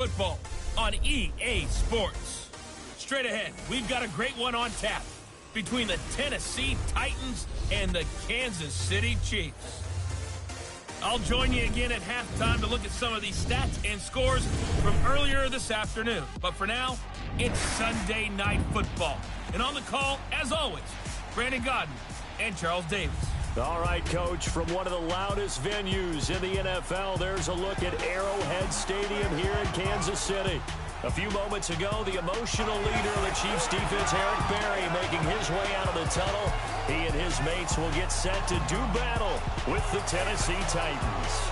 football on EA Sports. Straight ahead, we've got a great one on tap between the Tennessee Titans and the Kansas City Chiefs. I'll join you again at halftime to look at some of these stats and scores from earlier this afternoon. But for now, it's Sunday Night Football. And on the call, as always, Brandon Godden and Charles Davis. All right, Coach, from one of the loudest venues in the NFL, there's a look at Arrowhead Stadium here in Kansas City. A few moments ago, the emotional leader of the Chiefs defense, Eric Berry, making his way out of the tunnel. He and his mates will get set to do battle with the Tennessee Titans.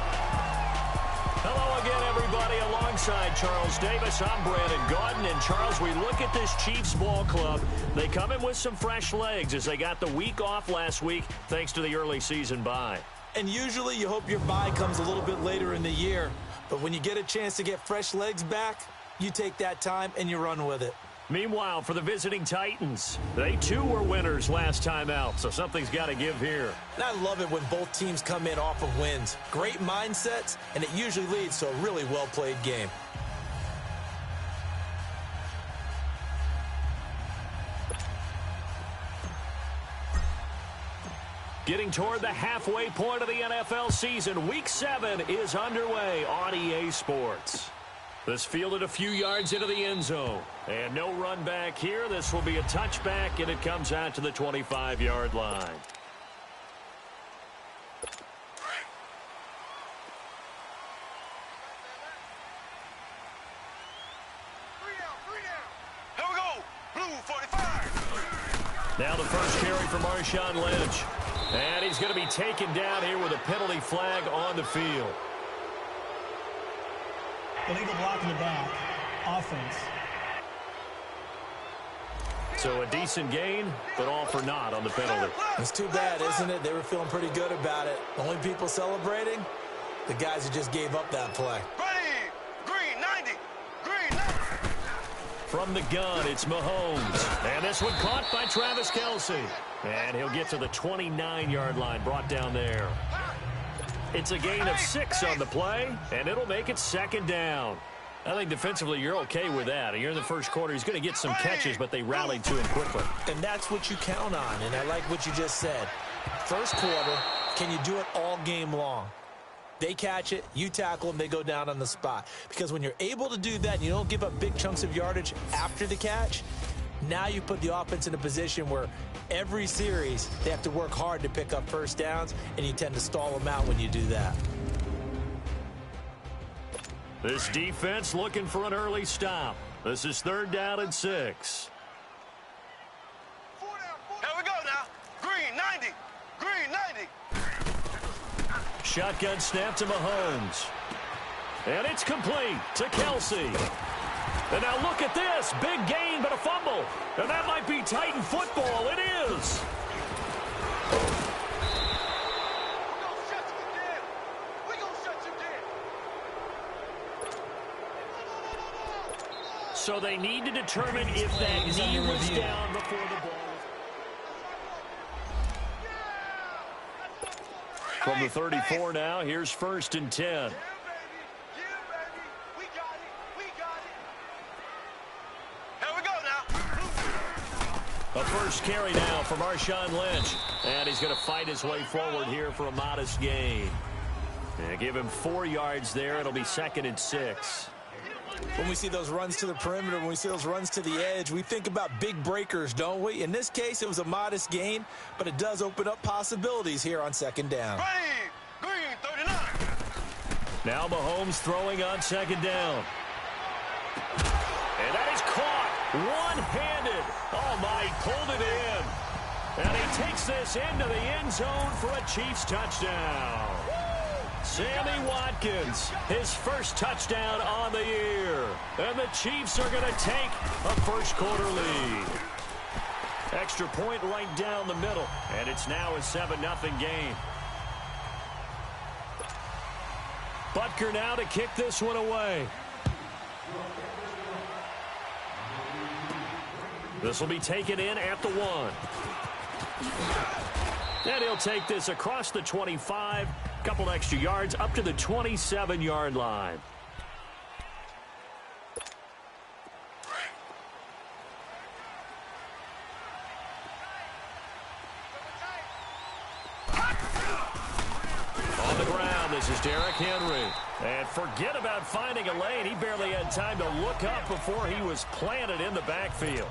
Hello again, everybody. Alongside Charles Davis, I'm Brandon Godden. And, Charles, we look at this Chiefs ball club. They come in with some fresh legs as they got the week off last week thanks to the early season bye. And usually you hope your bye comes a little bit later in the year. But when you get a chance to get fresh legs back, you take that time and you run with it. Meanwhile, for the visiting Titans, they too were winners last time out, so something's got to give here. And I love it when both teams come in off of wins. Great mindsets, and it usually leads to a really well-played game. Getting toward the halfway point of the NFL season, Week 7 is underway on EA Sports. This fielded a few yards into the end zone. And no run back here. This will be a touchback, and it comes out to the 25-yard line. Here we go. Blue 45. Now the first carry for Marshawn Lynch. And he's going to be taken down here with a penalty flag on the field. Illegal block in the back. Offense. So a decent gain, but all for naught on the penalty. It's too bad, isn't it? They were feeling pretty good about it. The only people celebrating, the guys who just gave up that play. Ready. Green 90. Green 90. From the gun, it's Mahomes. And this one caught by Travis Kelce. And he'll get to the 29-yard line, brought down there. It's a gain of 6 on the play, and it'll make it second down. I think defensively you're okay with that. You're in the first quarter. He's going to get some catches, but they rallied to him quickly. And that's what you count on, and I like what you just said. First quarter, can you do it all game long? They catch it, you tackle them, they go down on the spot. Because when you're able to do that and you don't give up big chunks of yardage after the catch, now you put the offense in a position where every series they have to work hard to pick up first downs, and you tend to stall them out when you do that. This defense looking for an early stop. This is 3rd down and 6. Here we go now. Green 90. Green 90. Shotgun snap to Mahomes. And it's complete to Kelce. And now look at this. Big gain, but a fumble. And that might be Titan football. It is. So they need to determine if that knee was down before the ball. From the 34 now, here's 1st and 10. A first carry now for Marshawn Lynch. And he's going to fight his way forward here for a modest gain. And give him 4 yards there. It'll be 2nd and 6. When we see those runs to the perimeter, when we see those runs to the edge, we think about big breakers, don't we? In this case, it was a modest gain, but it does open up possibilities here on 2nd down. Ready. Green 39. Now Mahomes throwing on 2nd down. And that is caught one-handed. Oh, my, he pulled it in. And he takes this into the end zone for a Chiefs touchdown. Sammy Watkins, his first touchdown on the year. And the Chiefs are going to take a first quarter lead. Extra point right down the middle. And it's now a 7-0 game. Butker now to kick this one away. This will be taken in at the 1. And he'll take this across the 25. Couple extra yards up to the 27-yard line. this is Derrick Henry. And forget about finding a lane. He barely had time to look up before he was planted in the backfield.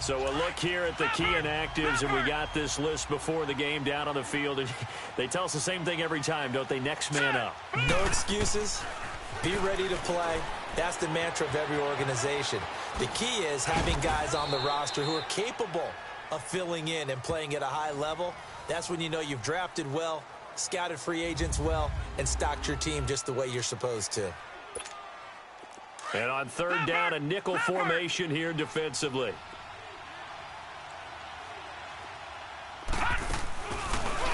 So a look here at the key inactives, and we got this list before the game down on the field. And they tell us the same thing every time, don't they? Next man up. No excuses. Be ready to play. That's the mantra of every organization. The key is having guys on the roster who are capable of filling in and playing at a high level. That's when you know you've drafted well, scouted free agents well, and stocked your team just the way you're supposed to. And on third down, a nickel formation here defensively.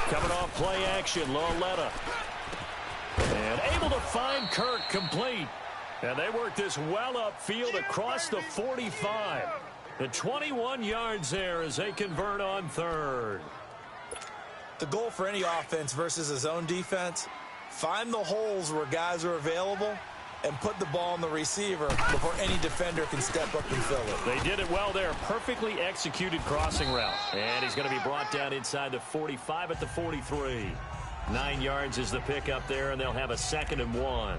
Coming off play action, Lauletta. And able to find Kirk complete. And they work this well upfield across the 45. The 21 yards there as they convert on third. The goal for any offense versus a zone defense, find the holes where guys are available and put the ball on the receiver before any defender can step up and fill it. They did it well there. Perfectly executed crossing route. And he's going to be brought down inside the 45 at the 43. 9 yards is the pickup there, and they'll have a 2nd and 1.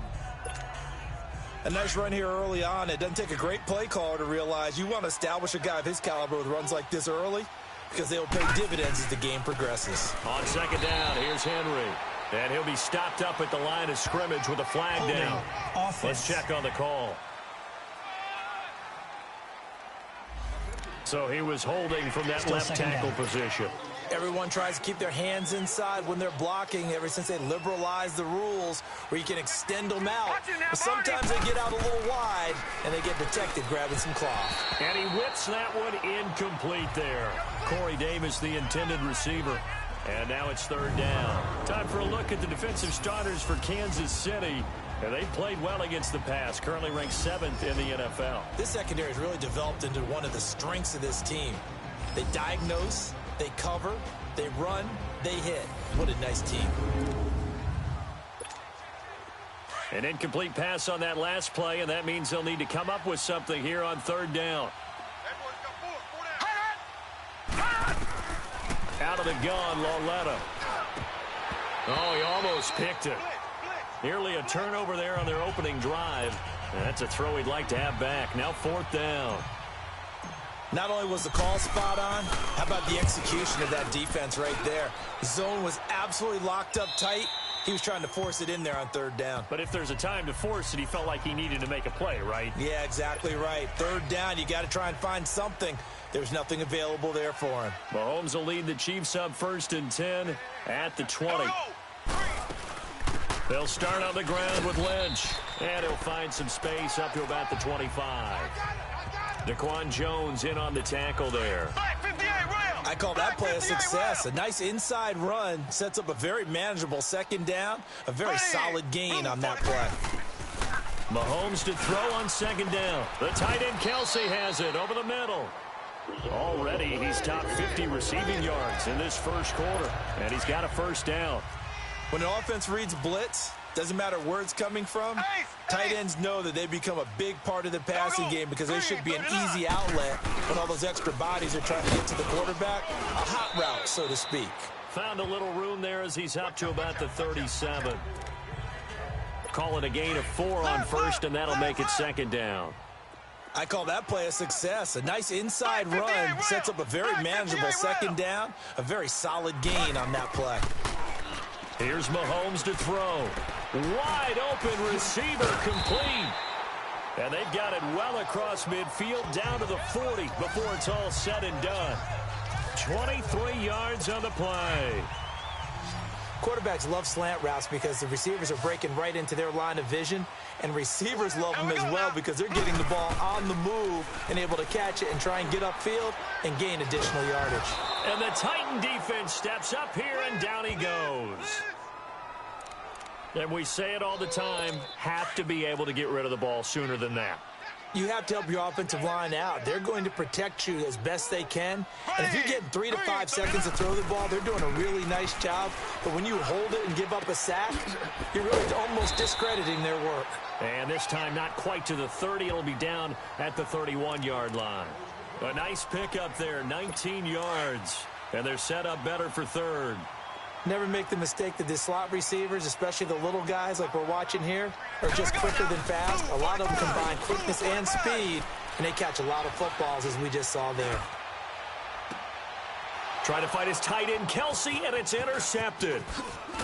A nice run here early on. It doesn't take a great play caller to realize you want to establish a guy of his caliber with runs like this early because they will pay dividends as the game progresses. On 2nd down, here's Henry. And he'll be stopped up at the line of scrimmage with a flag down. Offense. Let's check on the call. So he was holding from that left tackle position. Everyone tries to keep their hands inside when they're blocking ever since they liberalized the rules where you can extend them out. But sometimes they get out a little wide and they get detected grabbing some cloth. And he whips that one incomplete there. Corey Davis, the intended receiver. And now it's third down. Time for a look at the defensive starters for Kansas City. And they played well against the pass, currently ranked 7th in the NFL. This secondary has really developed into one of the strengths of this team. They diagnose, they cover, they run, they hit. What a nice team. An incomplete pass on that last play, and that means they'll need to come up with something here on third down. Out of the gun, Lauletta. Oh, he almost picked it. Nearly a turnover there on their opening drive. And that's a throw he'd like to have back. Now 4th down. Not only was the call spot on, how about the execution of that defense right there? The zone was absolutely locked up tight. He was trying to force it in there on third down. But if there's a time to force it, he felt like he needed to make a play, right? Yeah, exactly right. Third down, you got to try and find something. There's nothing available there for him. Mahomes will lead the Chiefs up 1st and 10 at the 20. They'll start on the ground with Lynch. And he'll find some space up to about the 25. Daquan Jones in on the tackle there. I call that play a success. A nice inside run sets up a very manageable 2nd down. A very solid gain on that play. Mahomes to throw on 2nd down. The tight end Kelsey has it over the middle. Already he's top 50 receiving yards in this first quarter. And he's got a 1st down. When an offense reads blitz, doesn't matter where it's coming from, tight ends know that they become a big part of the passing game because they should be an easy outlet when all those extra bodies are trying to get to the quarterback. A hot route, so to speak. Found a little room there as he's up to about the 37. Call it a gain of 4 on 1st, and that'll make it 2nd down. I call that play a success. A nice inside run sets up a very manageable 2nd down. A very solid gain on that play. Here's Mahomes to throw. Wide open receiver complete. And they've got it well across midfield down to the 40 before it's all said and done. 23 yards on the play. Quarterbacks love slant routes because the receivers are breaking right into their line of vision, and receivers love them as well because they're getting the ball on the move and able to catch it and try and get upfield and gain additional yardage. And the Titan defense steps up here, and down he goes. And we say it all the time, have to be able to get rid of the ball sooner than that. You have to help your offensive line out. They're going to protect you as best they can. And if you're getting 3 to 5 seconds to throw the ball, they're doing a really nice job. But when you hold it and give up a sack, you're really almost discrediting their work. And this time not quite to the 30. It'll be down at the 31-yard line. A nice pickup there, 19 yards. And they're set up better for third. Never make the mistake that the slot receivers, especially the little guys like we're watching here, are just quicker than fast. A lot of them combine quickness and speed, and they catch a lot of footballs, as we just saw there. Trying to fight his tight end, Kelsey, and it's intercepted.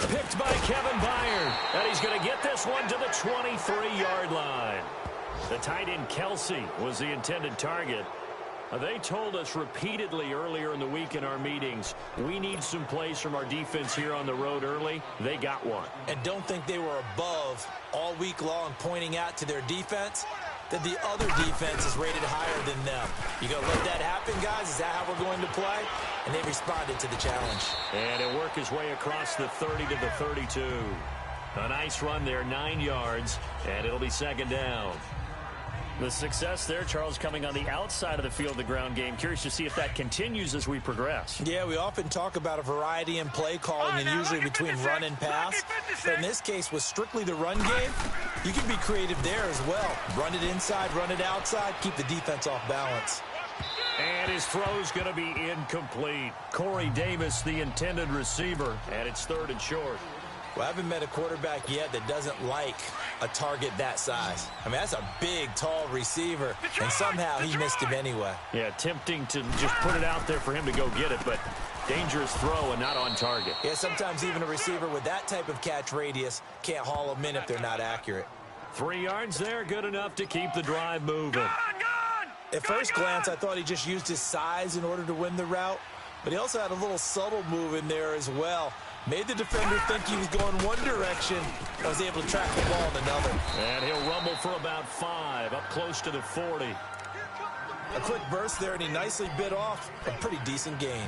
Picked by Kevin Byard, and he's going to get this one to the 23-yard line. The tight end, Kelsey, was the intended target. They told us repeatedly earlier in the week in our meetings, we need some plays from our defense here on the road early. They got one. And don't think they were above all week long pointing out to their defense that the other defense is rated higher than them. You going to let that happen, guys? Is that how we're going to play? And they responded to the challenge. And he'll work his way across the 30 to the 32. A nice run there, 9 yards, and it'll be second down. The success there, Charles, coming on the outside of the field, the ground game. Curious to see if that continues as we progress. Yeah, we often talk about a variety in play calling and usually between run and pass. But in this case, with strictly the run game, you can be creative there as well. Run it inside, run it outside, keep the defense off balance. And his throw's going to be incomplete. Corey Davis, the intended receiver, and it's 3rd and short. Well, I haven't met a quarterback yet that doesn't like a target that size. I mean, that's a big, tall receiver, and somehow he missed him anyway. Yeah, tempting to just put it out there for him to go get it, but dangerous throw and not on target. Yeah, sometimes even a receiver with that type of catch radius can't haul them in if they're not accurate. 3 yards there, good enough to keep the drive moving. At first glance, I thought he just used his size in order to win the route, but he also had a little subtle move in there as well. Made the defender think he was going one direction and was able to track the ball in another. And he'll rumble for about 5, up close to the 40. A quick burst there, and he nicely bit off a pretty decent gain.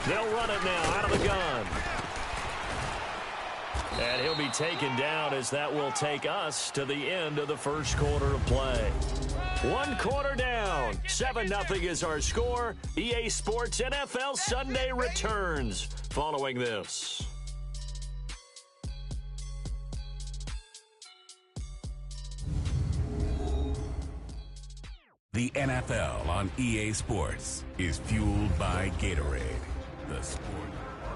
They'll run it now out of the gun. And he'll be taken down as that will take us to the end of the first quarter of play. 1 quarter down. 7-0 is our score. EA Sports NFL Sunday returns following this. The NFL on EA Sports is fueled by Gatorade, the sport.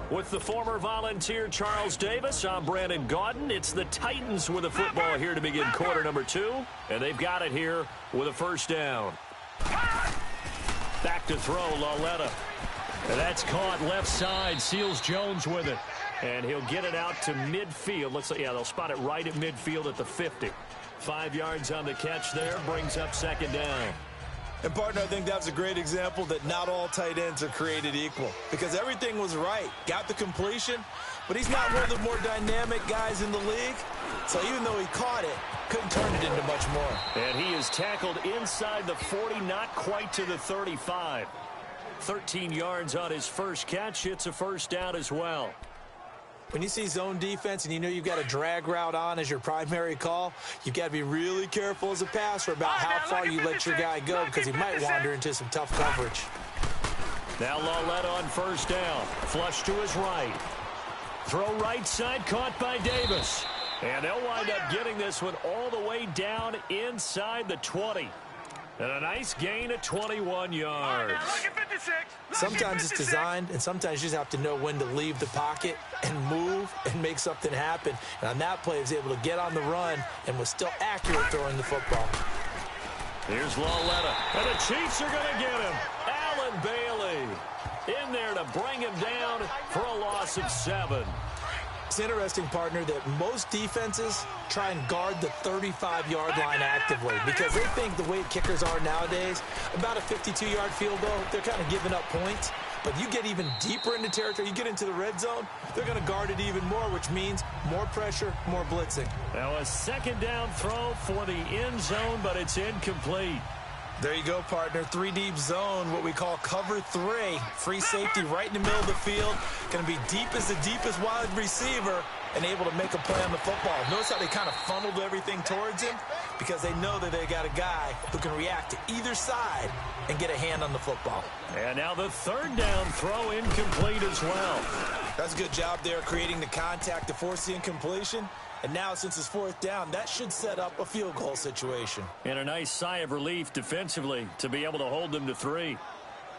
With the former Volunteer Charles Davis, I'm Brandon Gaudin. It's the Titans with the football here to begin quarter number 2, and they've got it here with a first down. Back to throw, Lauletta. And that's caught left side. Seals Jones with it. And he'll get it out to midfield. Looks like, yeah, they'll spot it right at midfield at the 50. 5 yards on the catch there, brings up second down. And, partner, I think that was a great example that not all tight ends are created equal because everything was right. Got the completion, but he's not one of the more dynamic guys in the league. So even though he caught it, couldn't turn it into much more. And he is tackled inside the 40, not quite to the 35. 13 yards on his first catch. It's a first down as well. When you see zone defense and you know you've got a drag route on as your primary call, you've got to be really careful as a passer about how far you let your guy go because he might wander into some tough coverage. Now Lauletta on first down. Flush to his right. Throw right side, caught by Davis. And they'll wind up getting this one all the way down inside the 20. And a nice gain of 21 yards. Sometimes it's designed, and sometimes you just have to know when to leave the pocket and move and make something happen. And on that play, he was able to get on the run and was still accurate throwing the football. Here's Lauletta, and the Chiefs are going to get him. Allen Bailey in there to bring him down for a loss of 7. It's interesting, partner, that most defenses try and guard the 35-yard line actively because they think the way kickers are nowadays, about a 52-yard field goal, they're kind of giving up points. But you get even deeper into territory, you get into the red zone, they're going to guard it even more, which means more pressure, more blitzing. Now a second down throw for the end zone, but it's incomplete. There you go, partner. 3-deep zone, what we call cover 3. Free safety right in the middle of the field. Going to be deep as the deepest wide receiver. and able to make a play on the football. Notice how they kind of funneled everything towards him because they know that they got a guy who can react to either side and get a hand on the football. And now the third down throw incomplete as well. That's a good job there creating the contact to force the incompletion. And now since it's fourth down, that should set up a field goal situation. And a nice sigh of relief defensively to be able to hold them to 3.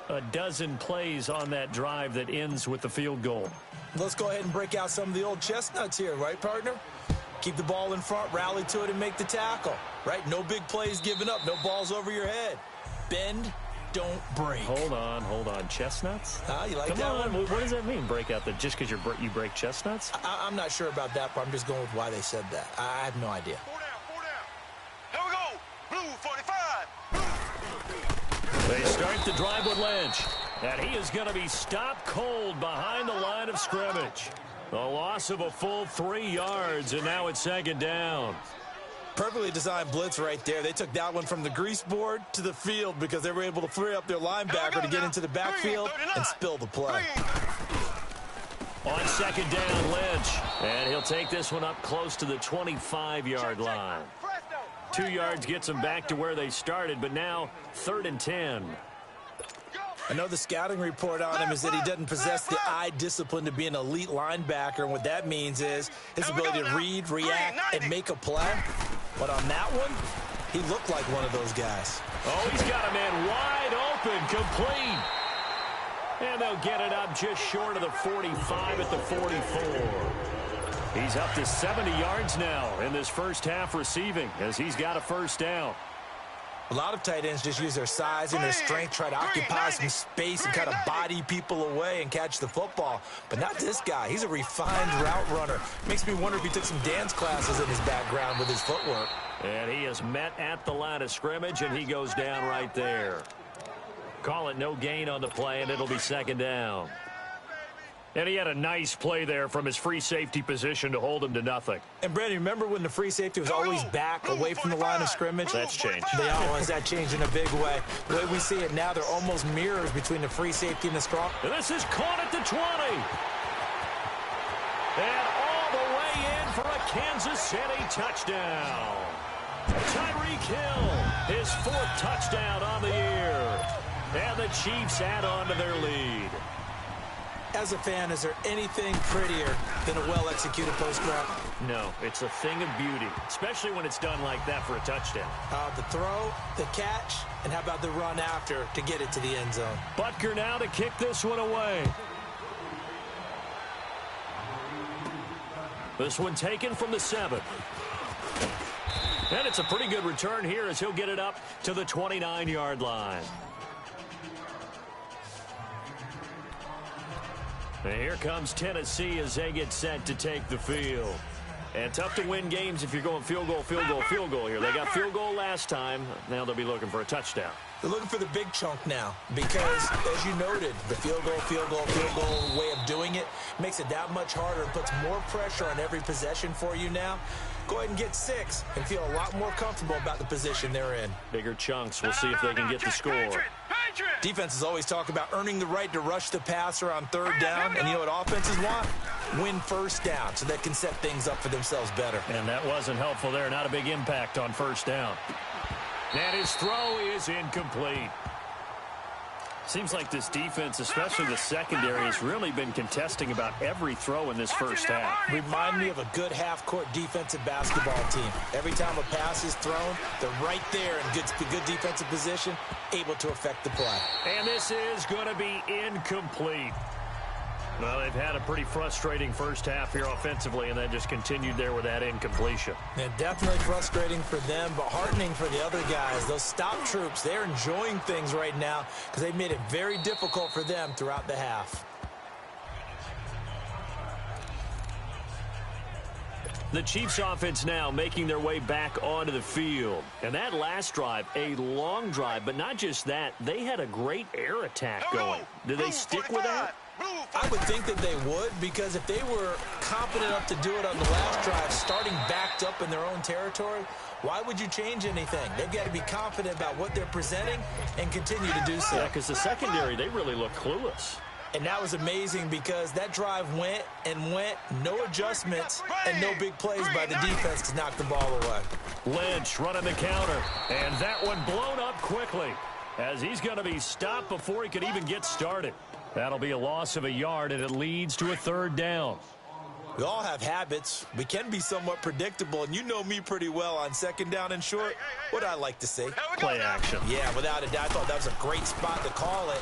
A dozen plays on that drive that ends with the field goal. Let's go ahead and break out some of the old chestnuts here, right, partner? Keep the ball in front, rally to it, and make the tackle, right? No big plays given up, no balls over your head. Bend, don't break. Hold on. Chestnuts? You like Come that on. one? What does that mean, break out? Just because you break chestnuts? I'm not sure about that, but I'm just going with why they said that. I have no idea. 4 down. Here we go. Blue 45. They start the drive with Lynch. And he is going to be stopped cold behind the line of scrimmage. A loss of a full 3 yards, and now it's second down. Perfectly designed blitz right there. They took that one from the grease board to the field because they were able to free up their linebacker to get into the backfield and spill the play. On second down, Lynch. And he'll take this one up close to the 25-yard line. 2 yards gets them back to where they started, but now 3rd and 10. I know the scouting report on him is that he doesn't possess the eye discipline to be an elite linebacker, and what that means is his ability to read, react, and make a play. But on that one, he looked like one of those guys. Oh, he's got a man wide open, complete. And they'll get it up just short of the 45 at the 44. He's up to 70 yards now in this first half receiving as he's got a first down. A lot of tight ends just use their size and their strength, try to occupy some space and kind of body people away and catch the football. But not this guy. He's a refined route runner. Makes me wonder if he took some dance classes in his background with his footwork. And he is met at the line of scrimmage, and he goes down right there. Call it no gain on the play, and it'll be second down. And he had a nice play there from his free safety position to hold him to nothing. And, Brandon, remember when the free safety was always back away from the line of scrimmage? That's changed. They always that changed in a big way. The way we see it now, they're almost mirrors between the free safety and the strong. And this is caught at the 20. And all the way in for a Kansas City touchdown. Tyreek Hill, his 4th touchdown on the year. And the Chiefs add on to their lead. As a fan, is there anything prettier than a well-executed post route? No, it's a thing of beauty, especially when it's done like that for a touchdown. The throw, the catch, and how about the run after to get it to the end zone? Butker now to kick this one away. This one taken from the 7. And it's a pretty good return here as he'll get it up to the 29-yard line. And here comes Tennessee as they get set to take the field. And tough to win games if you're going field goal here. They got field goal last time. Now they'll be looking for a touchdown. They're looking for the big chunk now because, as you noted, the field goal way of doing it makes it that much harder and puts more pressure on every possession for you now. Go ahead and get 6 and feel a lot more comfortable about the position they're in. Bigger chunks. We'll see if they can get the score. Defenses always talk about earning the right to rush the passer on 3rd down, and you know what offenses want? Win first down so they can set things up for themselves better. And that wasn't helpful there. Not a big impact on first down. And his throw is incomplete. Seems like this defense, especially the secondary, has really been contesting about every throw in this first half. Remind me of a good half-court defensive basketball team. Every time a pass is thrown, they're right there in good defensive position, able to affect the play. And this is going to be incomplete. Well, they've had a pretty frustrating first half here offensively, and then just continued there with that incompletion. Yeah, definitely frustrating for them, but heartening for the other guys. Those stop troops, they're enjoying things right now because they've made it very difficult for them throughout the half. The Chiefs offense now making their way back onto the field. And that last drive, a long drive, but not just that, they had a great air attack going. Do they stick with that? I would think that they would, because if they were confident enough to do it on the last drive, starting backed up in their own territory, why would you change anything? They've got to be confident about what they're presenting and continue to do so. Yeah, because the secondary, they really look clueless. And that was amazing because that drive went and went, no adjustments and no big plays by the defense to knock the ball away. Lynch running the counter, and that one blown up quickly as he's going to be stopped before he could even get started. That'll be a loss of a yard, and it leads to a third down. We all have habits. We can be somewhat predictable, and you know me pretty well on second down and short. What I like to say? Play action. Yeah, without a doubt. I thought that was a great spot to call it.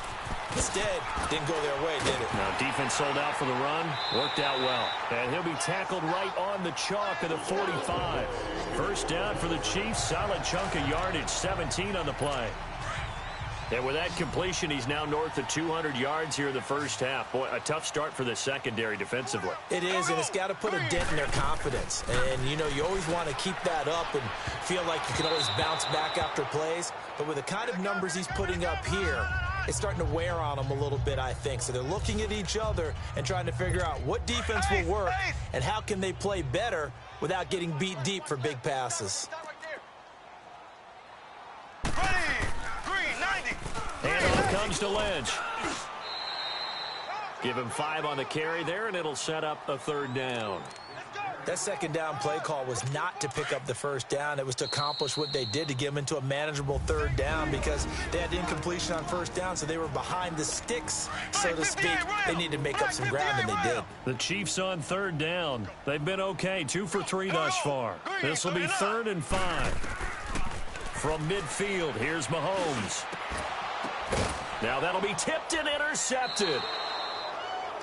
Instead, didn't go their way, did it? Now, defense sold out for the run. Worked out well. And he'll be tackled right on the chalk of the 45. First down for the Chiefs. Solid chunk of yardage. 17 on the play. And with that completion, he's now north of 200 yards here in the first half. Boy, a tough start for the secondary defensively. It is, and it's got to put a dent in their confidence. And, you know, you always want to keep that up and feel like you can always bounce back after plays. But with the kind of numbers he's putting up here, it's starting to wear on them a little bit, I think. So they're looking at each other and trying to figure out what defense will work and how can they play better without getting beat deep for big passes. Handoff comes to Lynch. Give him 5 on the carry there, and it'll set up a third down. That second down play call was not to pick up the first down. It was to accomplish what they did, to get them into a manageable third down because they had incompletion on first down, so they were behind the sticks, so to speak. They needed to make up some ground, and they did. The Chiefs on third down. They've been okay, 2 for 3 thus far. This will be 3rd and 5. From midfield, here's Mahomes. Now that'll be tipped and intercepted.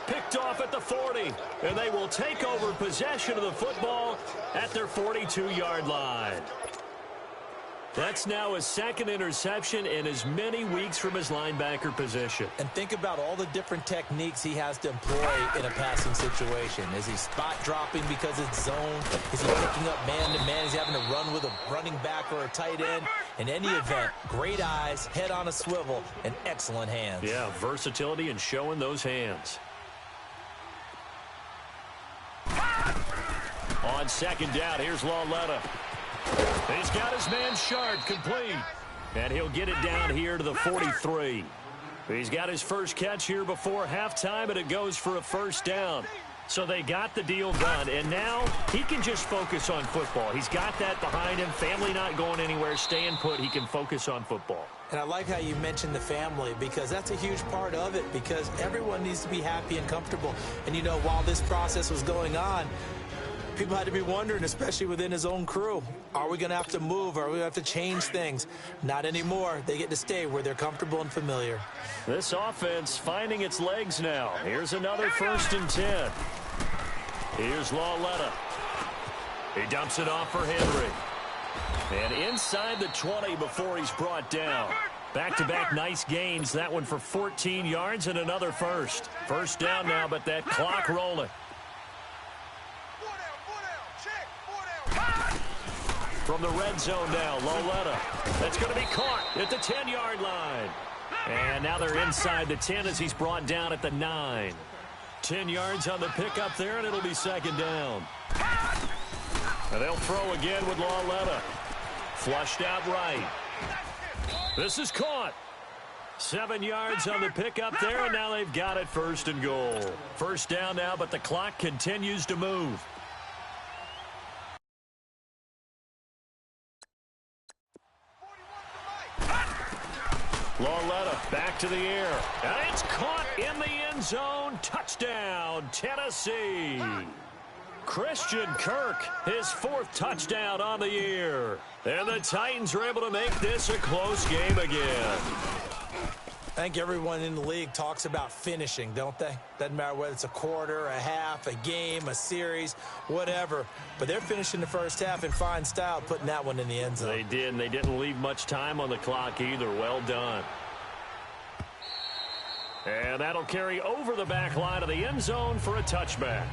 Picked off at the 40, and they will take over possession of the football at their 42-yard line. That's now his second interception in as many weeks from his linebacker position. And think about all the different techniques he has to employ in a passing situation. Is he spot dropping because it's zone? Is he picking up man-to-man? Is he having to run with a running back or a tight end? In any event, great eyes, head on a swivel, and excellent hands. Yeah, versatility and showing those hands. On second down, here's Lauletta. He's got his man Sharp complete. And he'll get it down here to the 43. He's got his first catch here before halftime, and it goes for a first down. So they got the deal done, and now he can just focus on football. He's got that behind him. Family not going anywhere, staying put. He can focus on football. And I like how you mentioned the family because that's a huge part of it because everyone needs to be happy and comfortable. And, you know, while this process was going on, people had to be wondering, especially within his own crew, are we going to have to move? Are we going to have to change things? Not anymore. They get to stay where they're comfortable and familiar. This offense finding its legs now. Here's another 1st and 10. Here's Lauletta. He dumps it off for Henry. And inside the 20 before he's brought down. Back-to-back nice gains. That one for 14 yards and another first. First down now, but that clock rolling. From the red zone now, Lauletta. That's going to be caught at the 10-yard line. And now they're inside the 10 as he's brought down at the 9. 10 yards on the pickup there, and it'll be second down. And they'll throw again with Lauletta. Flushed out right. This is caught. 7 yards on the pickup there, and now they've got it 1st and goal. First down now, but the clock continues to move. Lauletta back to the air. And it's caught in the end zone. Touchdown, Tennessee. Christian Kirk, his 4th touchdown on the year. And the Titans are able to make this a close game again. I think everyone in the league talks about finishing, don't they? Doesn't matter whether it's a quarter, a half, a game, a series, whatever. But they're finishing the first half in fine style, putting that one in the end zone. They did, and they didn't leave much time on the clock either. Well done. And that'll carry over the back line of the end zone for a touchback.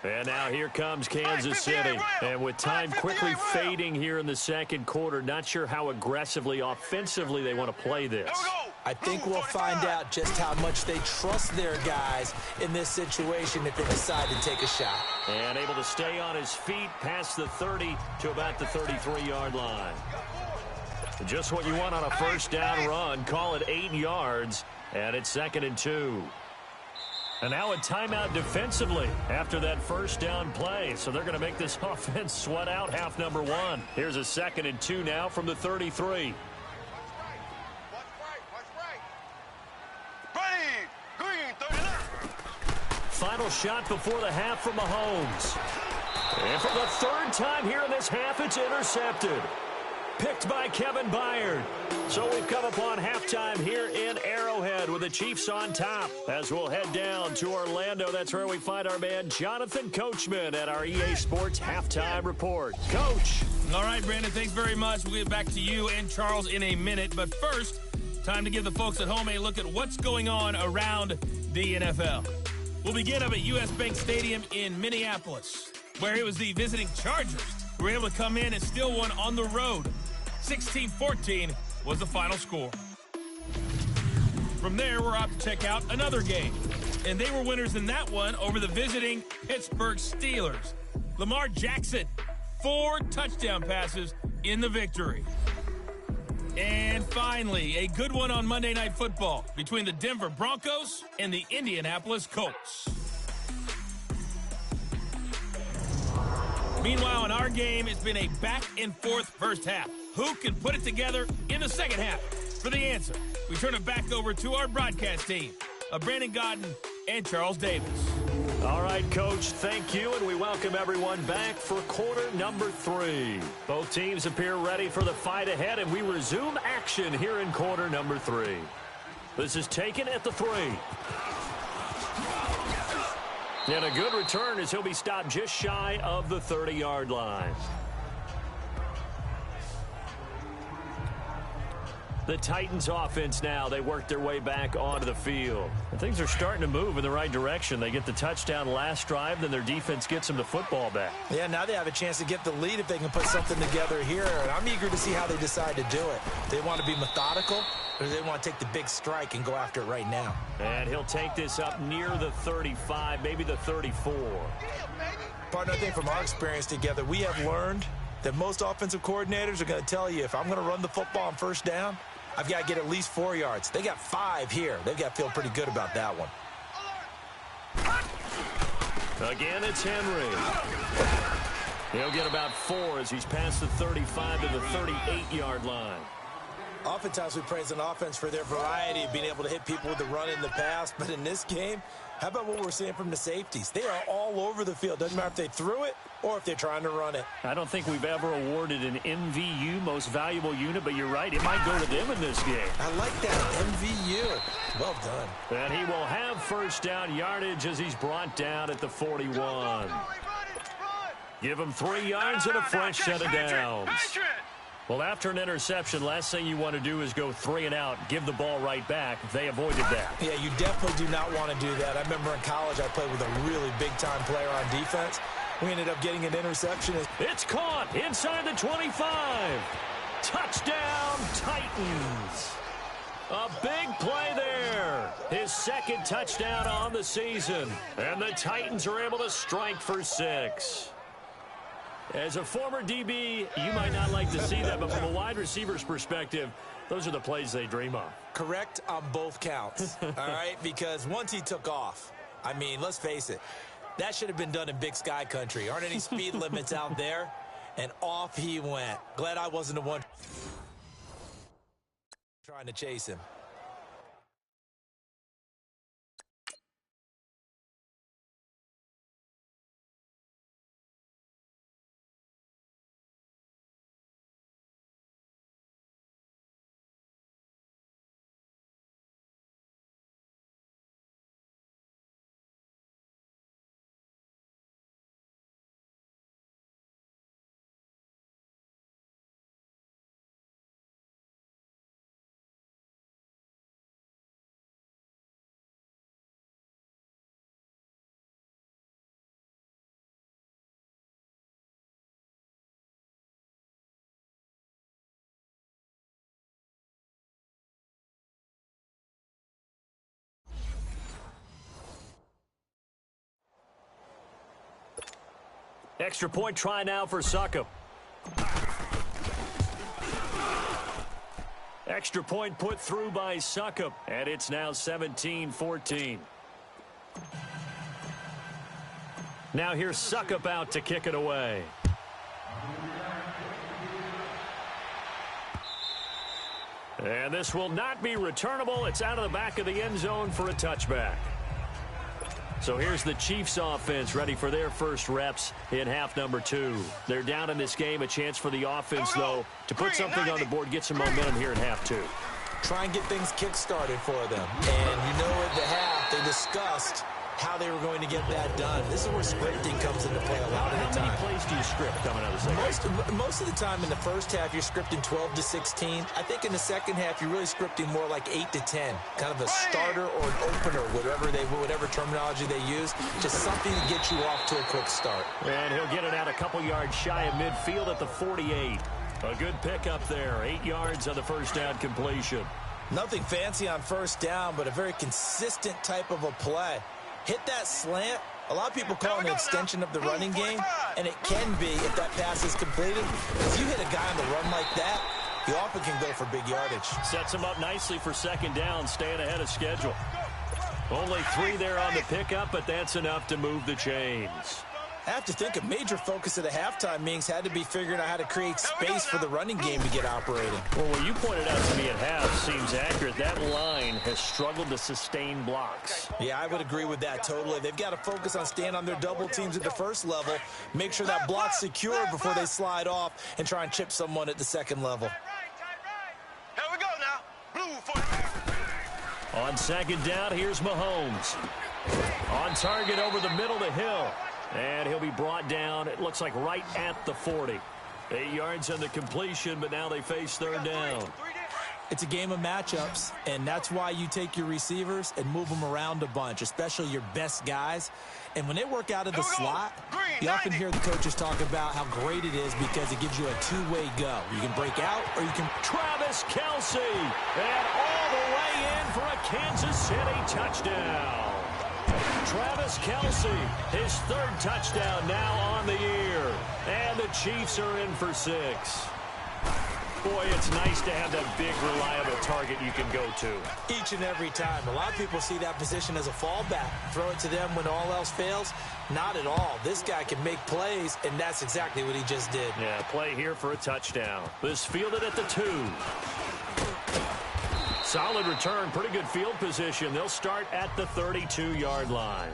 And now here comes Kansas City. And with time quickly fading here in the second quarter, not sure how aggressively, offensively they want to play this. I think we'll find out just how much they trust their guys in this situation if they decide to take a shot. And able to stay on his feet past the 30 to about the 33-yard line. Just what you want on a first down run. Call it 8 yards, and it's 2nd and 2. And now a timeout defensively after that first down play. So they're going to make this offense sweat out half number 1. Here's a 2nd and 2 now from the 33. Final shot before the half from Mahomes. And for the 3rd time here in this half, it's intercepted. Picked by Kevin Byard. So we've come upon halftime here in Arrowhead with the Chiefs on top. As we'll head down to Orlando, that's where we find our man Jonathan Coachman at our EA Sports Halftime Report. Coach. All right, Brandon, thanks very much. We'll get back to you and Charles in a minute. But first, time to give the folks at home a look at what's going on around the NFL. We'll begin up at U.S. Bank Stadium in Minneapolis, where it was the visiting Chargers who were able to come in and steal one on the road. 16-14 was the final score. From there, we're off to check out another game. And they were winners in that one over the visiting Pittsburgh Steelers. Lamar Jackson, 4 touchdown passes in the victory. And finally, a good one on Monday Night Football between the Denver Broncos and the Indianapolis Colts. Meanwhile, in our game, it's been a back-and-forth first half. Who can put it together in the second half? For the answer, we turn it back over to our broadcast team of Brandon Godden and Charles Davis. All right, Coach, thank you, and we welcome everyone back for quarter number 3. Both teams appear ready for the fight ahead, and we resume action here in quarter number 3. This is taken at the 3. And a good return as he'll be stopped just shy of the 30-yard line. The Titans offense now, they work their way back onto the field. And things are starting to move in the right direction. They get the touchdown last drive, then their defense gets them the football back. Yeah, now they have a chance to get the lead if they can put something together here. And I'm eager to see how they decide to do it. They want to be methodical, or they want to take the big strike and go after it right now. And he'll take this up near the 35, maybe the 34. Partner, I think from our experience together, we have learned that most offensive coordinators are going to tell you, if I'm going to run the football on first down, I've got to get at least 4 yards. They got 5 here. They've got to feel pretty good about that one. Again, it's Henry. He'll get about 4 as he's past the 35 to the 38-yard line. Oftentimes we praise an offense for their variety of being able to hit people with the run in the pass. But in this game, how about what we're seeing from the safeties? They are all over the field. Doesn't matter if they threw it or if they're trying to run it. I don't think we've ever awarded an MVU, most valuable unit, but you're right. It might go to them in this game. I like that, MVU. Well done. And he will have first down yardage as he's brought down at the 41. Give him 3 yards and a fresh set of downs. Well, after an interception, last thing you want to do is go 3 and out, give the ball right back. They avoided that. Yeah, you definitely do not want to do that. I remember in college I played with a really big-time player on defense. We ended up getting an interception. It's caught inside the 25. Touchdown, Titans. A big play there. His 2nd touchdown on the season. And the Titans are able to strike for 6. As a former DB, you might not like to see that, but from a wide receiver's perspective, those are the plays they dream of. Correct on both counts, all right? Because once he took off, I mean, let's face it, that should have been done in Big Sky country. Aren't any speed limits out there? And off he went. Glad I wasn't the one trying to chase him. Extra point try now for Succop. extra point put through by Succop, and it's now 17-14. Now here's Succop out to kick it away. And this will not be returnable. It's out of the back of the end zone for a touchback. So here's the Chiefs offense ready for their first reps in half number 2. They're down in this game. A chance for the offense, though, to put something on the board, get some momentum here in half 2. Try and get things kick-started for them. And you know at the half, they discussed how they were going to get that done. This is where scripting comes into play a lot of the time. How many plays do you script coming out of the second? Most of the time in the first half, you're scripting 12 to 16. I think in the second half, you're really scripting more like 8 to 10. Kind of a starter or an opener, whatever terminology they use. Just something to get you off to a quick start. And he'll get it out a couple yards shy of midfield at the 48. A good pickup there. 8 yards on the first down completion. Nothing fancy on first down, but a very consistent type of a play. Hit that slant. A lot of people call it an extension of the running game, and it can be if that pass is completed. If you hit a guy on the run like that, you often can go for big yardage. Sets him up nicely for second down, staying ahead of schedule. Only 3 there on the pickup, but that's enough to move the chains. I have to think a major focus of the halftime meetings had to be figuring out how to create space for the running game to get operating. Well, what you pointed out to me at half seems accurate. That line has struggled to sustain blocks. Yeah, I would agree with that totally. They've got to focus on staying on their double teams at the first level, make sure that block's secure before they slide off and try and chip someone at the second level. Here we go now. Blue for On second down, here's Mahomes. On target over the middle to Hill. And he'll be brought down, it looks like right at the 40. 8 yards on the completion, but now they face third down. It's a game of matchups, and that's why you take your receivers and move them around a bunch, especially your best guys. And when they work out of the slot, you often hear the coaches talk about how great it is because it gives you a two-way go. You can break out or you can... Travis Kelce, and all the way in for a Kansas City touchdown. Travis Kelce, his 3rd touchdown now on the year. And the Chiefs are in for 6. Boy, it's nice to have that big, reliable target you can go to. Each and every time. A lot of people see that position as a fallback. Throw it to them when all else fails. Not at all. This guy can make plays, and that's exactly what he just did. Yeah, play here for a touchdown. This fielded at the 2. Solid return, pretty good field position. They'll start at the 32-yard line.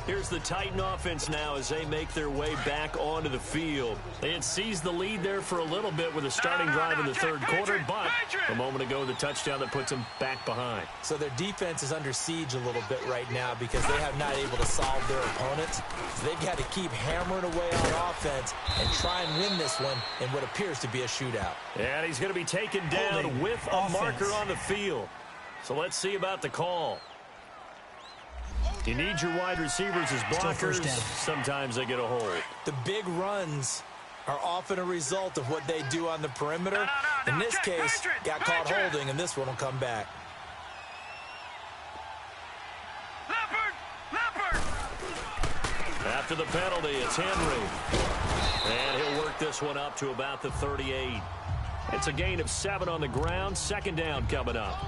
Here's the Titan offense now as they make their way back onto the field. They had seized the lead there for a little bit with a starting drive in the third quarter, but a moment ago the touchdown that puts them back behind. So their defense is under siege a little bit right now because they have not able to solve their opponents. So they've got to keep hammering away on offense and try and win this one in what appears to be a shootout. And he's going to be taken down with a marker on the field. So let's see about the call. You need your wide receivers as blockers. Sometimes they get a hold. The big runs are often a result of what they do on the perimeter. In this case, got caught holding, and this one will come back. After the penalty, it's Henry. And he'll work this one up to about the 38. It's a gain of 7 on the ground. Second down coming up.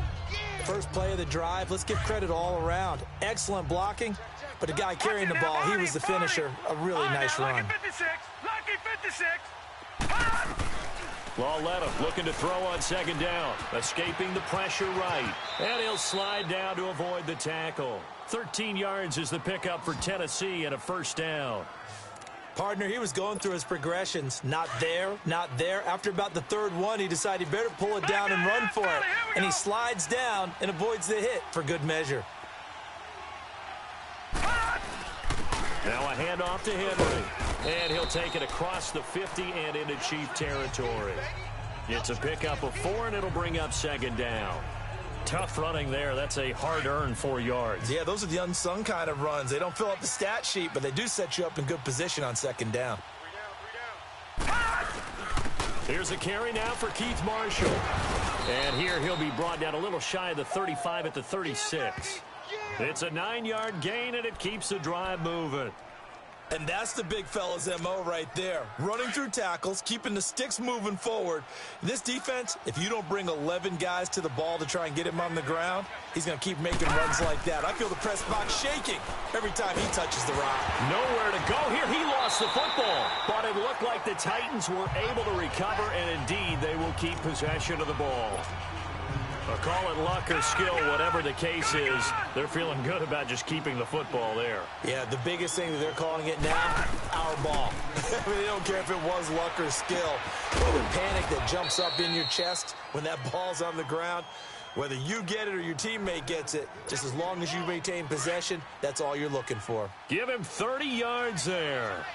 First play of the drive. Let's give credit all around. Excellent blocking, but the guy carrying the ball, he was the finisher. A really nice run. Lauletta looking to throw on second down. Escaping the pressure right. And he'll slide down to avoid the tackle. 13 yards is the pickup for Tennessee and a first down. Partner, he was going through his progressions. Not there, not there. After about the third one, he decided he better pull it down and run for it. And he slides down and avoids the hit for good measure. Now a handoff to Henry. And he'll take it across the 50 and into Chief territory. It's a pickup of 4, and it'll bring up second down. Tough running there. That's a hard-earned 4 yards. Yeah, those are the unsung kind of runs. They don't fill up the stat sheet, but they do set you up in good position on second down. Here's a carry now for Keith Marshall. And here he'll be brought down a little shy of the 35 at the 36. It's a 9-yard gain, and it keeps the drive moving. And that's the big fella's MO right there. Running through tackles, keeping the sticks moving forward. This defense, if you don't bring 11 guys to the ball to try and get him on the ground, he's going to keep making runs like that. I feel the press box shaking every time he touches the rock. Nowhere to go here. He lost the football. But it looked like the Titans were able to recover, and indeed they will keep possession of the ball. Call it luck or skill, whatever the case is, they're feeling good about just keeping the football there. Yeah, the biggest thing that they're calling it now, our ball. I mean, they don't care if it was luck or skill. Or the panic that jumps up in your chest when that ball's on the ground, whether you get it or your teammate gets it, just as long as you maintain possession, that's all you're looking for. Give him 30 yards there.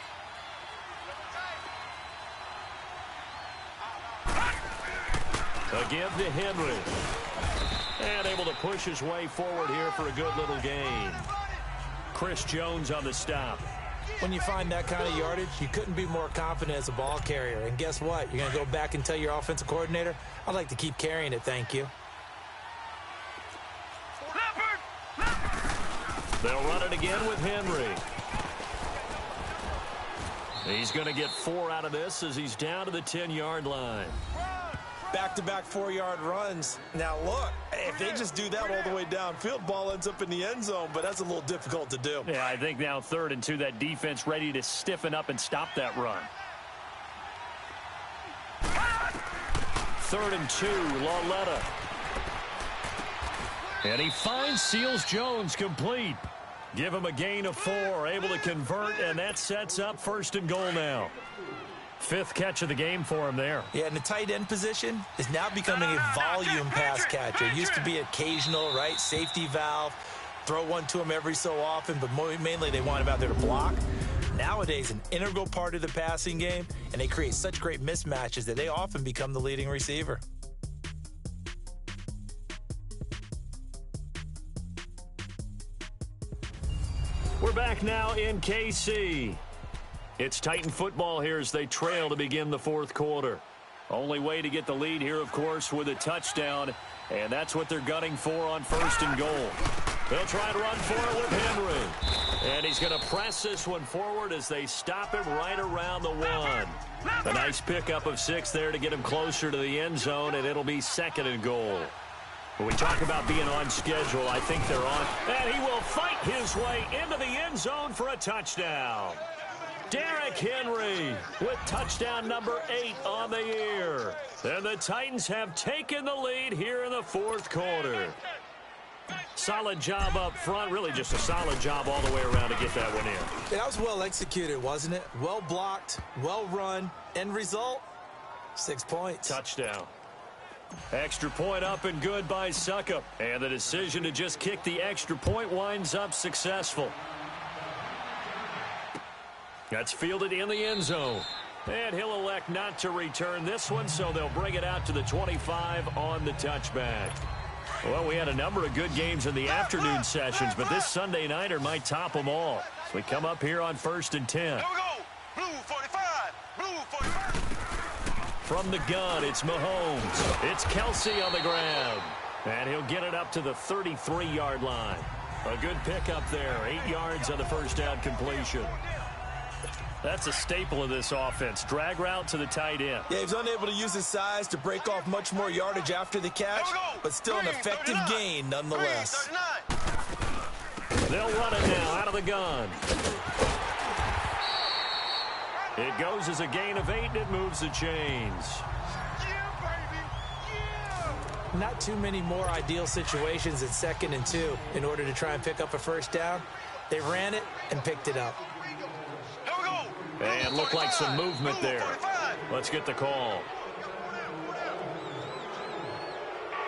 A give to Henry. And able to push his way forward here for a good little gain. Chris Jones on the stop. When you find that kind of yardage, you couldn't be more confident as a ball carrier. And guess what? You're going to go back and tell your offensive coordinator, I'd like to keep carrying it, thank you. They'll run it again with Henry. He's going to get 4 out of this as he's down to the 10-yard line. Back-to-back 4-yard runs. Now, look, if they just do that all the way downfield, ball ends up in the end zone, but that's a little difficult to do. Yeah, I think now 3rd and 2, that defense ready to stiffen up and stop that run. 3rd and 2, Lauletta. And he finds Seals-Jones complete. Give him a gain of 4, able to convert, and that sets up 1st and goal now. 5th catch of the game for him there. Yeah, and the tight end position is now becoming a volume pass catcher. It used to be occasional, right? Safety valve, throw one to him every so often, but mainly they want him out there to block. Nowadays, an integral part of the passing game, and they create such great mismatches that they often become the leading receiver. We're back now in KC. It's Titan football here as they trail to begin the 4th quarter. Only way to get the lead here, of course, with a touchdown, and that's what they're gunning for on 1st and goal. They'll try and run for it with Henry. And he's going to press this one forward as they stop him right around the 1. A nice pickup of 6 there to get him closer to the end zone, and it'll be 2nd and goal. When we talk about being on schedule, I think they're on. And he will fight his way into the end zone for a touchdown. Derrick Henry with touchdown number 8 on the year. And the Titans have taken the lead here in the 4th quarter. Solid job up front. Really just a solid job all the way around to get that one in. That was well executed, wasn't it? Well blocked, well run. End result, 6 points. Touchdown. Extra point up and good by Suckup. And the decision to just kick the extra point winds up successful. That's fielded in the end zone. And he'll elect not to return this one, so they'll bring it out to the 25 on the touchback. Well, we had a number of good games in the afternoon sessions, but this Sunday nighter might top them all. So we come up here on 1st and 10. Here we go. Blue 45. Blue 45. From the gun, it's Mahomes. It's Kelsey on the ground. And he'll get it up to the 33-yard line. A good pickup there. 8 yards on the first down completion. That's a staple of this offense. Drag route to the tight end. Yeah, he's unable to use his size to break off much more yardage after the catch, but still an effective gain nonetheless. They'll run it now out of the gun. It goes as a gain of 8, and it moves the chains. Not too many more ideal situations at 2nd and 2 in order to try and pick up a first down. They ran it and picked it up. And looked like some movement there. Let's get the call.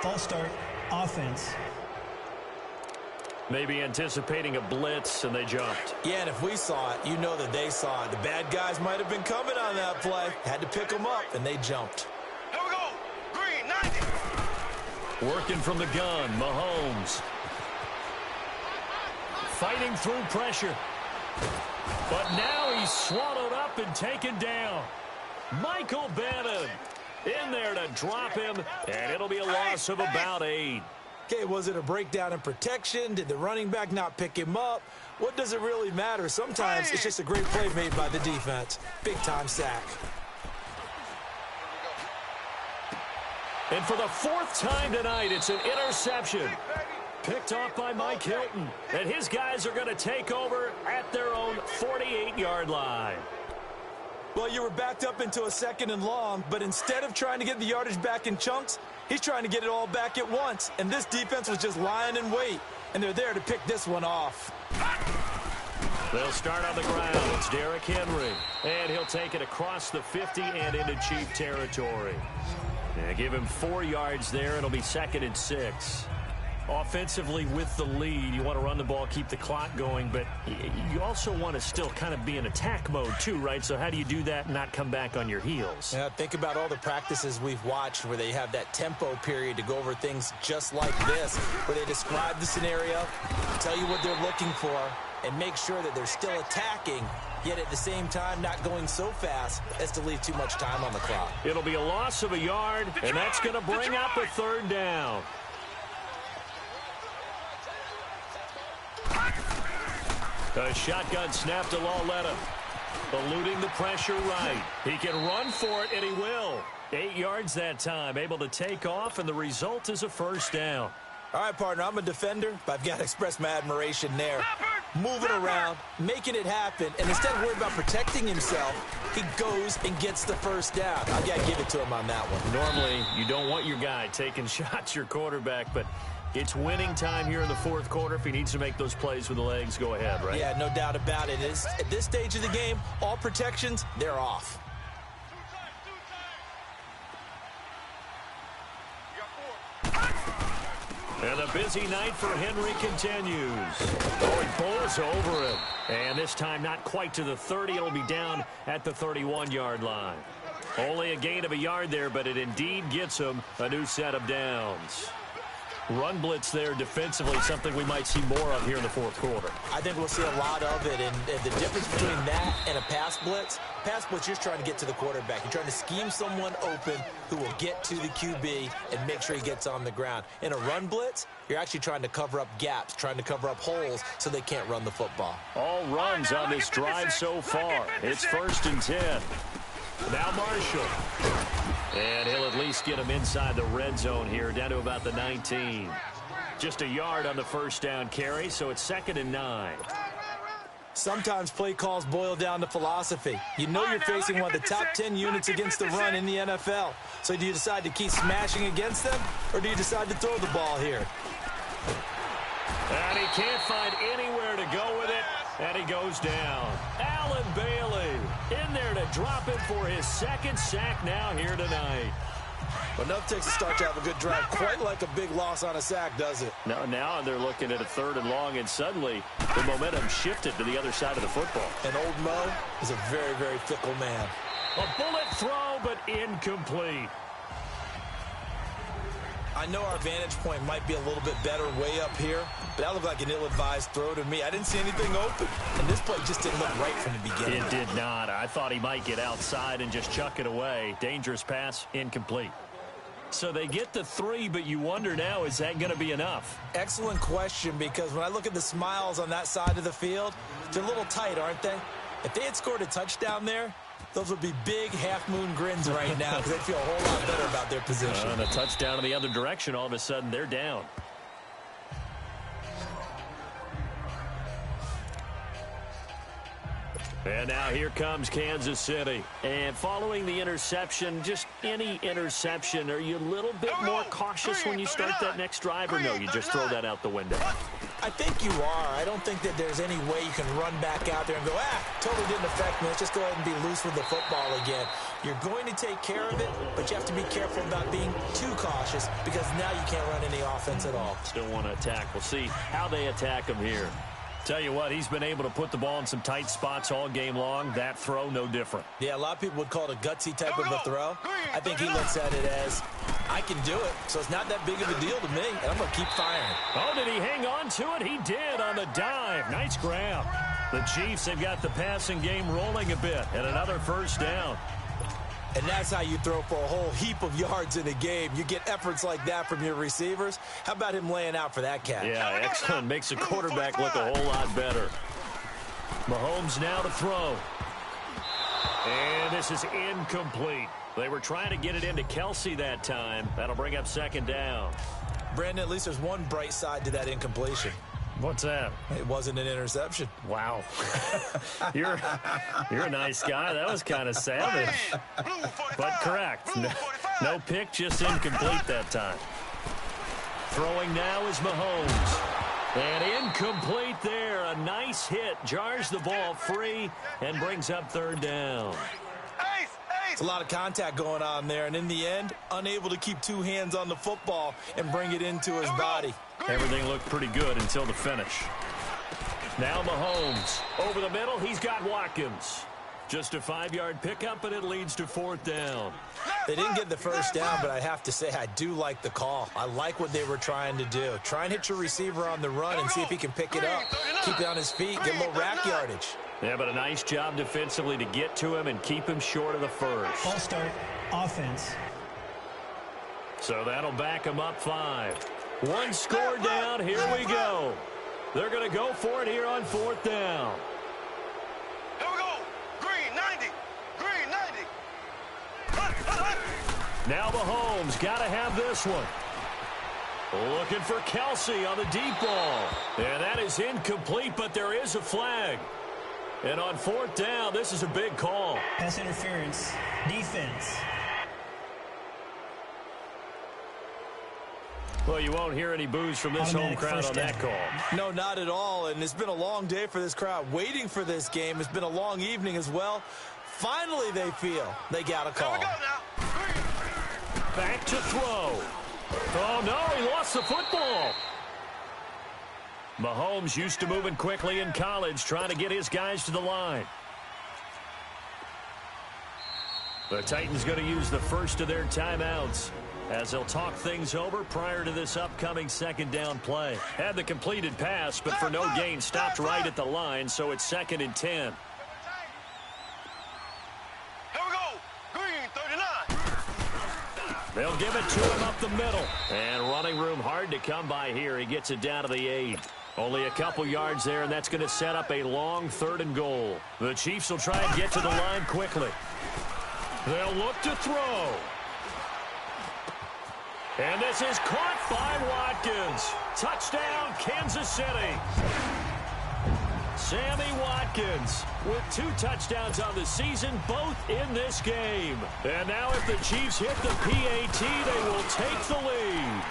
False start, offense. Maybe anticipating a blitz, and they jumped. Yeah, and if we saw it, you know that they saw it. The bad guys might have been coming on that play. Had to pick them up, and they jumped. Here we go. Green 90. Working from the gun, Mahomes. Fighting through pressure. But now he's swallowed up and taken down. Michael Bannon in there to drop him, and it'll be a loss of about 8. Okay, was it a breakdown in protection? Did the running back not pick him up? What does it really matter? Sometimes it's just a great play made by the defense. Big-time sack. And for the fourth time tonight, it's an interception. Picked off by Mike Hilton. And his guys are going to take over at their own 48-yard line. Well, you were backed up into a 2nd and long, but instead of trying to get the yardage back in chunks, he's trying to get it all back at once. And this defense was just lying in wait, and they're there to pick this one off. They'll start on the ground. It's Derrick Henry. And he'll take it across the 50 and into Chief territory. Yeah, give him 4 yards there. It'll be 2nd and 6. Offensively with the lead, you want to run the ball, keep the clock going, but you also want to still kind of be in attack mode too, right? So how do you do that and not come back on your heels? Yeah, think about all the practices we've watched where they have that tempo period to go over things just like this, where they describe the scenario, tell you what they're looking for, and make sure that they're still attacking, yet at the same time not going so fast as to leave too much time on the clock. It'll be a loss of a yard, and that's going to bring up a 3rd down. A shotgun snap to Lauletta. Eluding the pressure right. He can run for it, and he will. 8 yards that time. Able to take off, and the result is a 1st down. All right, partner, I'm a defender, but I've got to express my admiration there. Moving around, making it happen, and instead of worrying about protecting himself, he goes and gets the 1st down. I've got to give it to him on that one. Normally, you don't want your guy taking shots, your quarterback, but it's winning time here in the 4th quarter. If he needs to make those plays with the legs, go ahead, right? Yeah, no doubt about it. At this stage of the game, all protections, they're off. And the busy night for Henry continues. Oh, he bowls over him. And this time not quite to the 30. It'll be down at the 31-yard line. Only a gain of a yard there, but it indeed gets him a new set of downs. Run blitz there defensively, something we might see more of here in the 4th quarter. I think we'll see a lot of it, and the difference between that and a pass blitz, you're just trying to get to the quarterback. You're trying to scheme someone open who will get to the QB and make sure he gets on the ground. In a run blitz, you're actually trying to cover up gaps, trying to cover up holes so they can't run the football. All runs on this drive so far. It's 1st and 10. Now Marshall. And he'll at least get him inside the red zone here, down to about the 19. Just a yard on the 1st down carry, so it's 2nd and 9. Sometimes play calls boil down to philosophy. You know you're facing one of the top 10 units against the run in the NFL. So do you decide to keep smashing against them, or do you decide to throw the ball here? And he can't find anywhere to go with it, and he goes down. Allen Bailey in there to drop him for his 2nd sack now here tonight. Enough takes to start to have a good drive. Quite like a big loss on a sack, does it? Now they're looking at a 3rd and long, and suddenly the momentum shifted to the other side of the football. And old Mo is a very, very fickle man. A bullet throw, but incomplete. I know our vantage point might be a little bit better way up here, but that looked like an ill-advised throw to me. I didn't see anything open, and this play just didn't look right from the beginning. It did not. I thought he might get outside and just chuck it away. Dangerous pass, incomplete. So they get the 3, but you wonder now, is that going to be enough? Excellent question, because when I look at the smiles on that side of the field, they're a little tight, aren't they? If they had scored a touchdown there, those would be big half-moon grins right now because they feel a whole lot better about their position. And a touchdown in the other direction, all of a sudden they're down. And now here comes Kansas City. And following the interception, just any interception, are you a little bit more cautious when you start that next drive, or no, you just throw that out the window? I think you are. I don't think that there's any way you can run back out there and go, totally didn't affect me. Let's just go ahead and be loose with the football again. You're going to take care of it, but you have to be careful about being too cautious because now you can't run any offense at all. Still want to attack. We'll see how they attack him here. Tell you what, he's been able to put the ball in some tight spots all game long. That throw, no different. Yeah, a lot of people would call it a gutsy type of a throw. I think he looks at it as, I can do it, so it's not that big of a deal to me, and I'm going to keep firing. Oh, did he hang on to it? He did on the dive. Nice grab. The Chiefs have got the passing game rolling a bit, and another 1st down. And that's how you throw for a whole heap of yards in a game. You get efforts like that from your receivers. How about him laying out for that catch? Yeah, excellent. Makes the quarterback look a whole lot better. Mahomes now to throw. And this is incomplete. They were trying to get it into Kelsey that time. That'll bring up second down. Brandon, at least there's one bright side to that incompletion. What's that? It wasn't an interception. Wow. You're a nice guy. That was kind of savage. But correct. No pick, just incomplete that time. Throwing now is Mahomes. And incomplete there. A nice hit. Jars the ball free and brings up third down. It's a lot of contact going on there, and in the end, unable to keep two hands on the football and bring it into his body. Everything looked pretty good until the finish. Now Mahomes. Over the middle, he's got Watkins. Just a 5-yard pickup, and it leads to fourth down. They didn't get the first down, but I have to say I do like the call. I like what they were trying to do. Try and hit your receiver on the run and see if he can pick it up. Keep it on his feet, get a little rack yardage. Yeah, but a nice job defensively to get to him and keep him short of the first. False start, offense. So that'll back him up 5. One score down, here we go. They're going to go for it here on fourth down. Here we go. Green 90. Green 90. Now Mahomes got to have this one. Looking for Kelsey on the deep ball. And that is incomplete, but there is a flag. And on fourth down, this is a big call. Pass interference, defense. Well, you won't hear any boos from this home crowd on that call. No, not at all. And it's been a long day for this crowd waiting for this game. It's been a long evening as well. Finally, they feel they got a call. Back to throw. Oh, no, he lost the football. Mahomes used to moving quickly in college, trying to get his guys to the line. The Titans going to use the first of their timeouts as they'll talk things over prior to this upcoming second down play. Had the completed pass, but for no gain, stopped right at the line, so it's 2nd and 10. Here we go. Green 39. They'll give it to him up the middle. And running room hard to come by here. He gets it down to the 8. Only a couple yards there, and that's going to set up a long 3rd and goal. The Chiefs will try and get to the line quickly. They'll look to throw. And this is caught by Watkins. Touchdown, Kansas City. Sammy Watkins with 2 touchdowns on the season, both in this game. And now if the Chiefs hit the PAT, they will take the lead.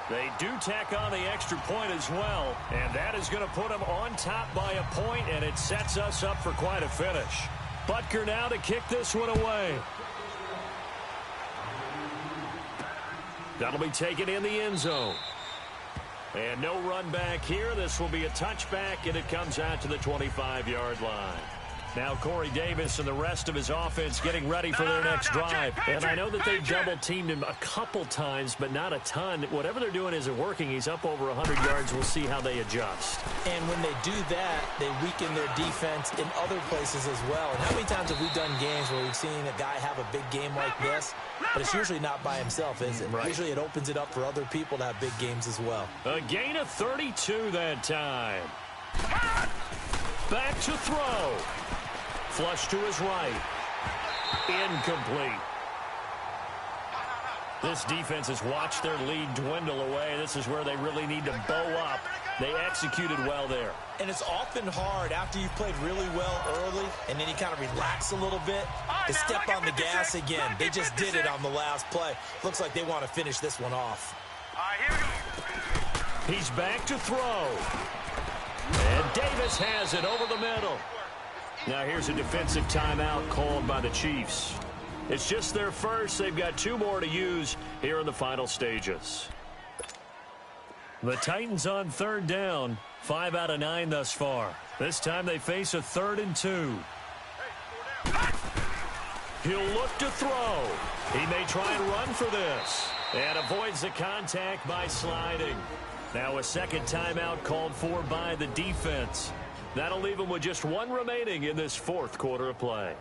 They do tack on the extra point as well, and that is going to put them on top by a point, and it sets us up for quite a finish. Butker now to kick this one away. That'll be taken in the end zone. And no run back here. This will be a touchback, and it comes out to the 25-yard line. Now Corey Davis and the rest of his offense getting ready for their next drive. And I know that they've double-teamed him a couple times, but not a ton. Whatever they're doing isn't working. He's up over 100 yards. We'll see how they adjust. And when they do that, they weaken their defense in other places as well. And how many times have we done games where we've seen a guy have a big game like this, but it's usually not by himself, is it? Right. Usually it opens it up for other people to have big games as well. A gain of 32 that time. Back to throw. Flush to his right. Incomplete. This defense has watched their lead dwindle away. This is where they really need to bow up. They executed well there. And it's often hard after you've played really well early and then you kind of relax a little bit to step on the gas again. They just did it on the last play. Looks like they want to finish this one off. All right, here we go. He's back to throw. And Davis has it over the middle. Now here's a defensive timeout called by the Chiefs. It's just their first. They've got 2 more to use here in the final stages. The Titans on 3rd down. 5 out of 9 thus far. This time they face a 3rd and 2. He'll look to throw. He may try and run for this. And avoids the contact by sliding. Now a second timeout called for by the defense. That'll leave him with just 1 remaining in this 4th quarter of play.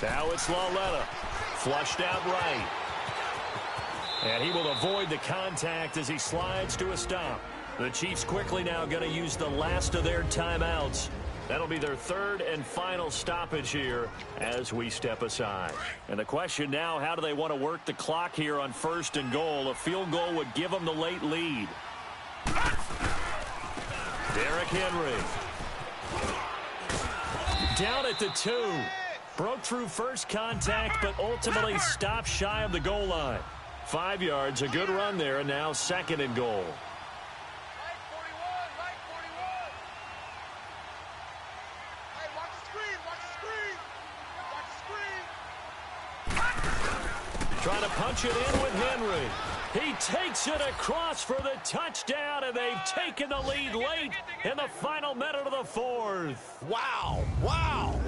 Now it's Laletta. Flushed out right. And he will avoid the contact as he slides to a stop. The Chiefs quickly now going to use the last of their timeouts. That'll be their third and final stoppage here as we step aside. And the question now, how do they want to work the clock here on 1st and goal? A field goal would give them the late lead. Derrick Henry. Down at the 2. Broke through first contact, but ultimately stopped shy of the goal line. 5 yards, a good run there, and now 2nd and goal. Trying to punch it in with Henry. He takes it across for the touchdown, and they've taken the lead late in the final minute of the 4th. Wow. Wow.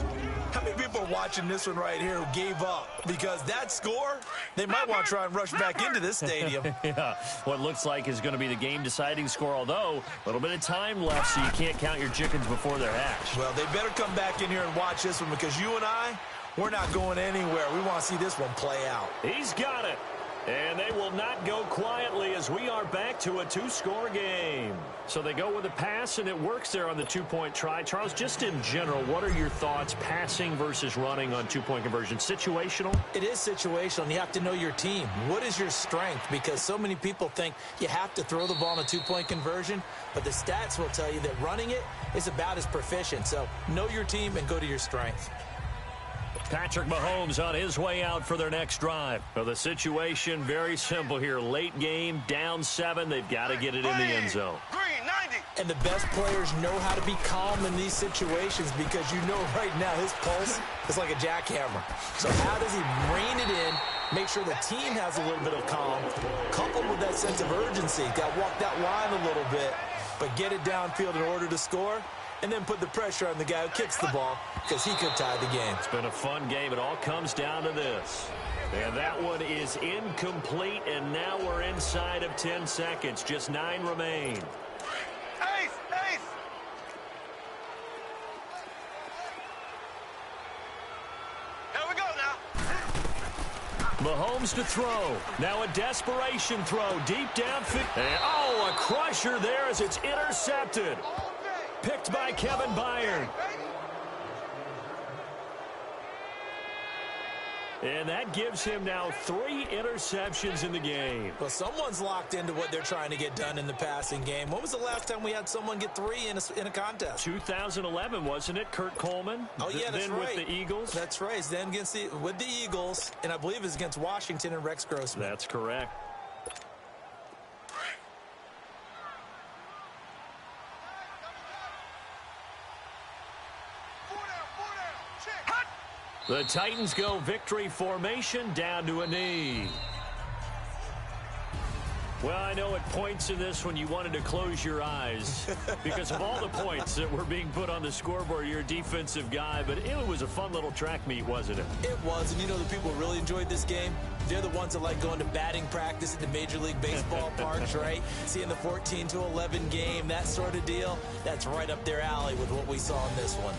How many people are watching this one right here who gave up? Because that score, they might want to try and rush back into this stadium. Yeah, what looks like is going to be the game-deciding score, although a little bit of time left, so you can't count your chickens before they're hatched. Well, they better come back in here and watch this one, because you and I, we're not going anywhere. We want to see this one play out. He's got it. And they will not go quietly as we are back to a 2-score game. So they go with a pass, and it works there on the 2-point try. Charles, just in general, what are your thoughts passing versus running on 2-point conversion? Situational? It is situational, and you have to know your team. What is your strength? Because so many people think you have to throw the ball in a 2-point conversion, but the stats will tell you that running it is about as proficient. So know your team and go to your strength. Patrick Mahomes on his way out for their next drive. Well, the situation very simple here. Late game, down 7. They've got to get it in the end zone. Green, 90. And the best players know how to be calm in these situations, because you know right now his pulse is like a jackhammer. So how does he rein it in, make sure the team has a little bit of calm, coupled with that sense of urgency? Got to walk that line a little bit, but get it downfield in order to score, and then put the pressure on the guy who kicks the ball, because he could tie the game. It's been a fun game. It all comes down to this. And that one is incomplete, and now we're inside of 10 seconds. Just 9 remain. Ace, ace. Here we go now. Mahomes to throw. Now a desperation throw. Deep downfield. And, oh, a crusher there as it's intercepted. Picked by Kevin Byard. And that gives him now 3 interceptions in the game. Well, someone's locked into what they're trying to get done in the passing game. When was the last time we had someone get 3 in a contest? 2011, wasn't it? Kurt Coleman? Oh, yeah, that's then right. with the Eagles? That's right. Then with the Eagles, and I believe it's against Washington and Rex Grossman. That's correct. The Titans go victory formation down to a knee. Well, I know at points in this when you wanted to close your eyes because of all the points that were being put on the scoreboard. You're a defensive guy, but it was a fun little track meet, wasn't it? It was, and you know the people who really enjoyed this game? They're the ones that like going to batting practice at the Major League Baseball parks, right? Seeing the 14-11 game, that sort of deal. That's right up their alley with what we saw in this one.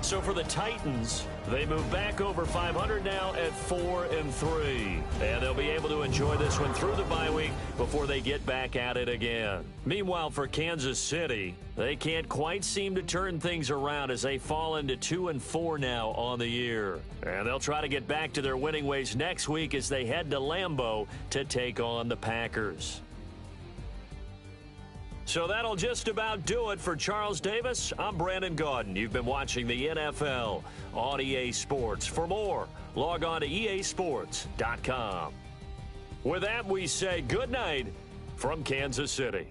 So for the Titans, they move back over 500 now at 4-3. And they'll be able to enjoy this one through the bye week before they get back at it again. Meanwhile, for Kansas City, they can't quite seem to turn things around as they fall into 2-4 now on the year. And they'll try to get back to their winning ways next week as they head to Lambeau to take on the Packers. So that'll just about do it for Charles Davis. I'm Brandon Gaudin. You've been watching the NFL on EA Sports. For more, log on to easports.com. With that, we say good night from Kansas City.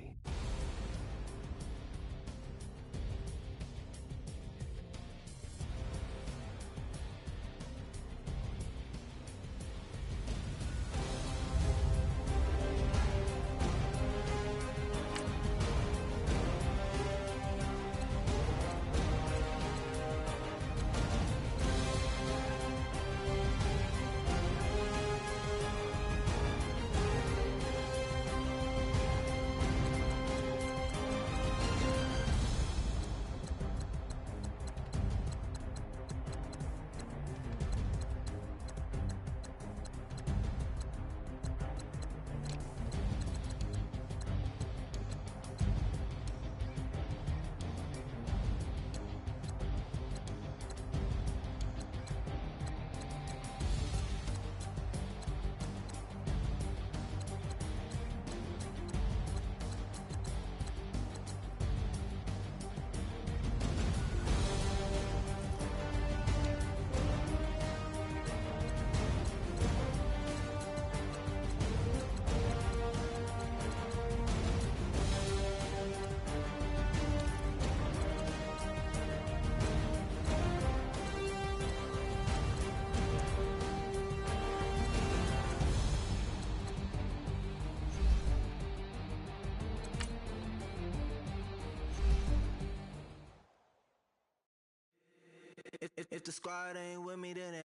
If the squad ain't with me, then